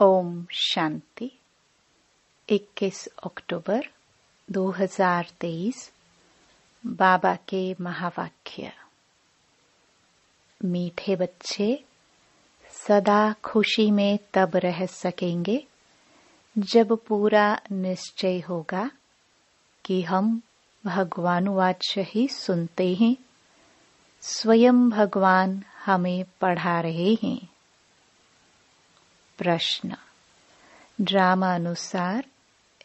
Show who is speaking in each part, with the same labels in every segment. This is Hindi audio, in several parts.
Speaker 1: ओम शांति। 21 अक्टूबर 2023। बाबा के महावाक्य। मीठे बच्चे सदा खुशी में तब रह सकेंगे जब पूरा निश्चय होगा कि हम भगवान वाच्य ही सुनते हैं, स्वयं भगवान हमें पढ़ा रहे हैं। प्रश्न। ड्रामा अनुसार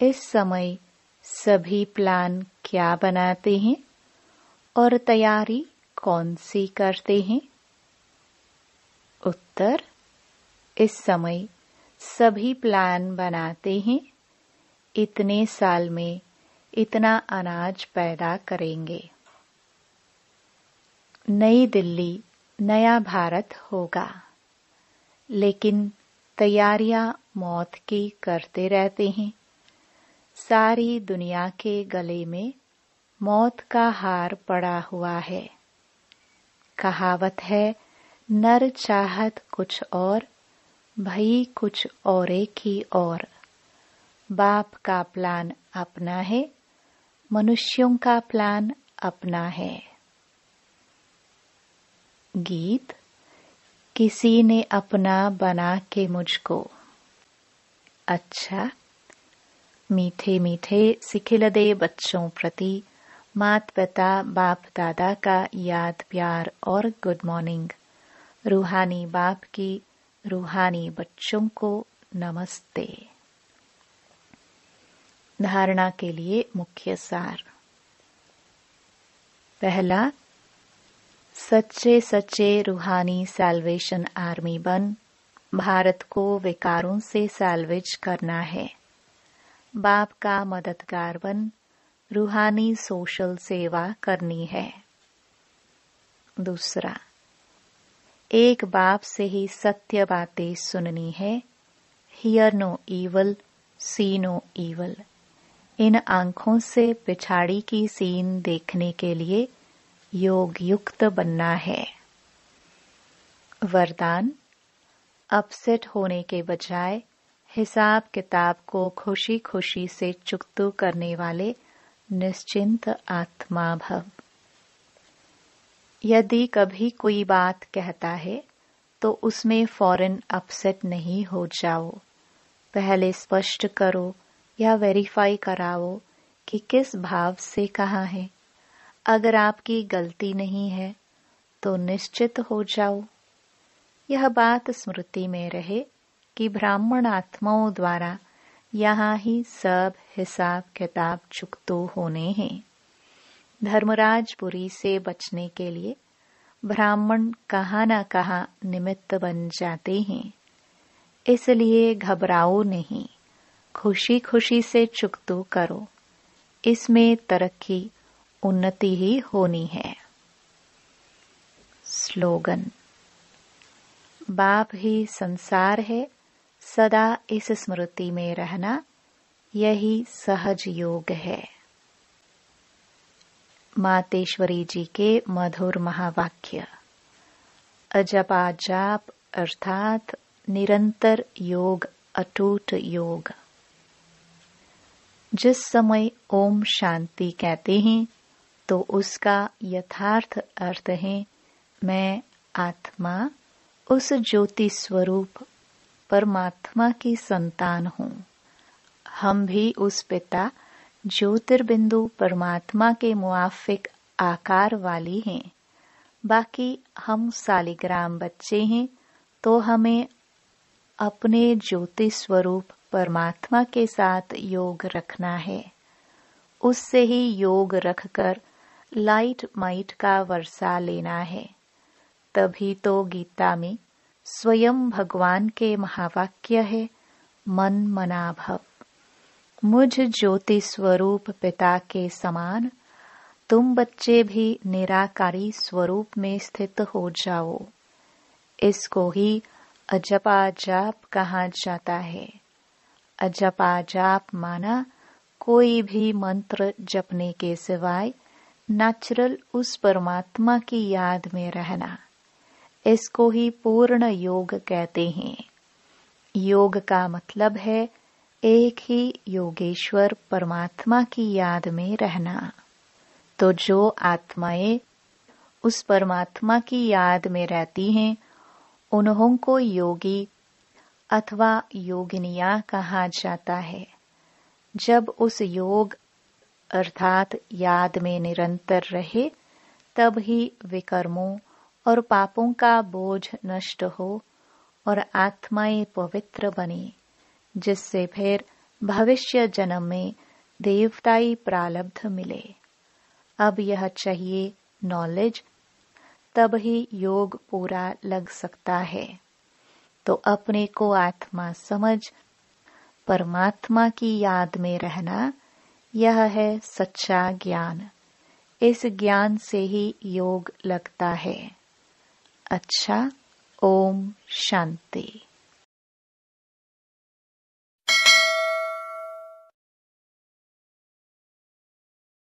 Speaker 1: इस समय सभी प्लान क्या बनाते हैं और तैयारी कौन सी करते हैं? उत्तर। इस समय सभी प्लान बनाते हैं, इतने साल में इतना अनाज पैदा करेंगे, नई दिल्ली नया भारत होगा। लेकिन तैयारियां मौत की करते रहते हैं। सारी दुनिया के गले में मौत का हार पड़ा हुआ है। कहावत है, नर चाहत कुछ और, भई कुछ औरे की और। बाप का प्लान अपना है, मनुष्यों का प्लान अपना है। गीत। किसी ने अपना बना के मुझको। अच्छा। मीठे मीठे सिखिलदे बच्चों प्रति माता पिता बाप दादा का याद प्यार और गुड मॉर्निंग। रूहानी बाप की रूहानी बच्चों को नमस्ते। धारणा के लिए मुख्य सार। पहला, सच्चे सच्चे रूहानी सैल्वेशन आर्मी बन भारत को विकारों से सैल्वेज करना है। बाप का मददगार बन रूहानी सोशल सेवा करनी है। दूसरा, एक बाप से ही सत्य बातें सुननी है। Hear no evil, see no evil. इन आंखों से पिछाड़ी की सीन देखने के लिए योग युक्त बनना है। वरदान। अपसेट होने के बजाय हिसाब किताब को खुशी खुशी से चुकतू करने वाले निश्चिंत आत्मा भव। यदि कभी कोई बात कहता है तो उसमें फौरन अपसेट नहीं हो जाओ। पहले स्पष्ट करो या वेरीफाई कराओ कि किस भाव से कहा है। अगर आपकी गलती नहीं है तो निश्चित हो जाओ। यह बात स्मृति में रहे कि ब्राह्मण आत्माओं द्वारा यहाँ ही सब हिसाब किताब चुकतो होने हैं। धर्मराज बुरी से बचने के लिए ब्राह्मण कहाँ न कहाँ निमित्त बन जाते हैं। इसलिए घबराओ नहीं, खुशी खुशी से चुकतो करो। इसमें तरक्की उन्नति ही होनी है। स्लोगन। बाप ही संसार है, सदा इस स्मृति में रहना यही सहज योग है। मातेश्वरी जी के मधुर महावाक्य। अजपा जाप अर्थात निरंतर योग, अटूट योग। जिस समय ओम शांति कहते हैं तो उसका यथार्थ अर्थ है, मैं आत्मा उस ज्योति स्वरूप परमात्मा की संतान हूँ। हम भी उस पिता ज्योतिर्बिंदु परमात्मा के मुआफिक आकार वाली हैं। बाकी हम सालिग्राम बच्चे हैं तो हमें अपने ज्योति स्वरूप परमात्मा के साथ योग रखना है। उससे ही योग रखकर लाइट माइट का वर्षा लेना है। तभी तो गीता में स्वयं भगवान के महावाक्य है, मन मना भव। मुझ ज्योति स्वरूप पिता के समान तुम बच्चे भी निराकारी स्वरूप में स्थित हो जाओ। इसको ही अजपा जाप कहा जाता है। अजपा जाप माना कोई भी मंत्र जपने के सिवाय नेचुरल उस परमात्मा की याद में रहना। इसको ही पूर्ण योग कहते हैं। योग का मतलब है एक ही योगेश्वर परमात्मा की याद में रहना। तो जो आत्माएं उस परमात्मा की याद में रहती हैं, उन्हों को योगी अथवा योगिनिया कहा जाता है। जब उस योग अर्थात याद में निरंतर रहे, तब ही विकर्मों और पापों का बोझ नष्ट हो और आत्माएं पवित्र बने, जिससे फिर भविष्य जन्म में देवताई प्रारब्ध मिले। अब यह चाहिए नॉलेज, तब ही योग पूरा लग सकता है। तो अपने को आत्मा समझ परमात्मा की याद में रहना, यह है सच्चा ज्ञान। इस ज्ञान से ही योग लगता है। अच्छा, ओम शांति।